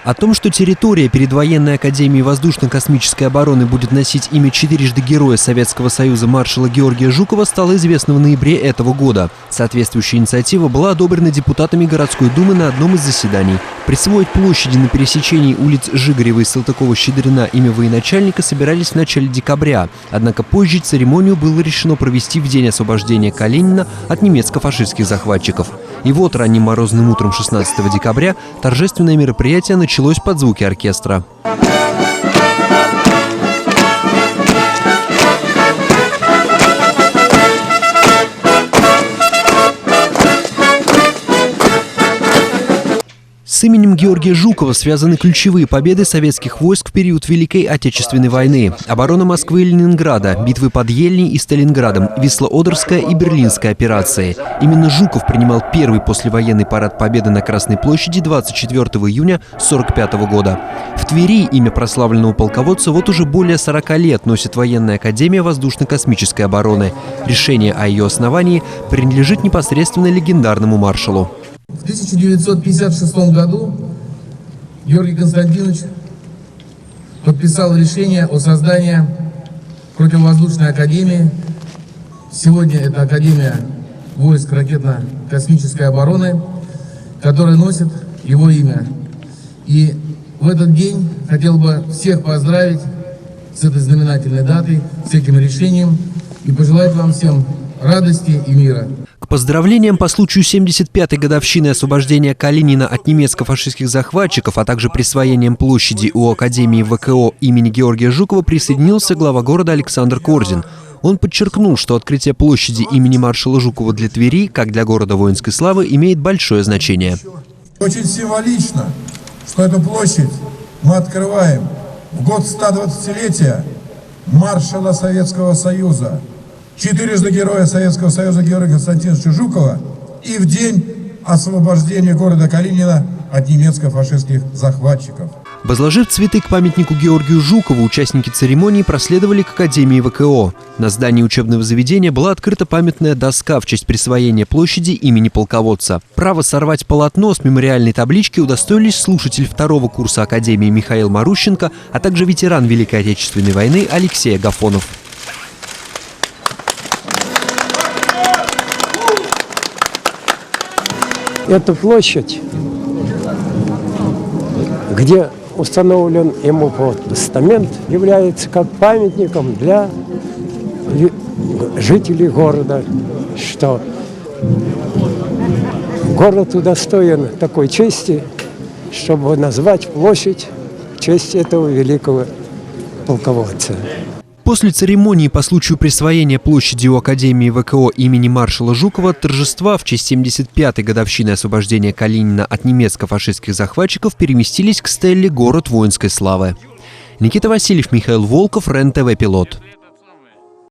О том, что территория перед военной академией воздушно-космической обороны будет носить имя четырежды Героя Советского Союза маршала Георгия Жукова, стало известно в ноябре этого года. Соответствующая инициатива была одобрена депутатами городской думы на одном из заседаний. Присвоить площади на пересечении улиц Жигарева и Салтыкова-Щедрина имя военачальника собирались в начале декабря. Однако позже церемонию было решено провести в день освобождения Калинина от немецко-фашистских захватчиков. И вот ранним морозным утром 16 декабря торжественное мероприятие началось под звуки оркестра. С именем Георгия Жукова связаны ключевые победы советских войск в период Великой Отечественной войны. Оборона Москвы и Ленинграда, битвы под Ельней и Сталинградом, Висло-Одерская и Берлинская операции. Именно Жуков принимал первый послевоенный парад Победы на Красной площади 24 июня 1945 года. В Твери имя прославленного полководца вот уже более 40 лет носит Военная академия воздушно-космической обороны. Решение о ее основании принадлежит непосредственно легендарному маршалу. В 1956 году Георгий Константинович подписал решение о создании противовоздушной академии. Сегодня это Академия войск ракетно-космической обороны, которая носит его имя. И в этот день хотел бы всех поздравить с этой знаменательной датой, с этим решением и пожелать вам всем радости и мира. К поздравлениям по случаю 75-й годовщины освобождения Калинина от немецко-фашистских захватчиков, а также присвоением площади у Академии ВКО имени Георгия Жукова присоединился глава города Александр Корзин. Он подчеркнул, что открытие площади имени маршала Жукова для Твери, как для города воинской славы, имеет большое значение. Очень символично, что эту площадь мы открываем в год 120-летия маршала Советского Союза, четырежды Героя Советского Союза Георгия Константиновича Жукова и в день освобождения города Калинина от немецко-фашистских захватчиков. Возложив цветы к памятнику Георгию Жукову, участники церемонии проследовали к Академии ВКО. На здании учебного заведения была открыта памятная доска в честь присвоения площади имени полководца. Право сорвать полотно с мемориальной таблички удостоились слушатель второго курса Академии Михаил Марущенко, а также ветеран Великой Отечественной войны Алексей Агафонов. Эта площадь, где установлен ему постамент, является как памятником для жителей города, что город удостоен такой чести, чтобы назвать площадь в честь этого великого полководца. После церемонии по случаю присвоения площади у Академии ВКО имени маршала Жукова торжества в честь 75-й годовщины освобождения Калинина от немецко-фашистских захватчиков переместились к стелле «Город воинской славы». Никита Васильев, Михаил Волков, РЕН-ТВ «Пилот».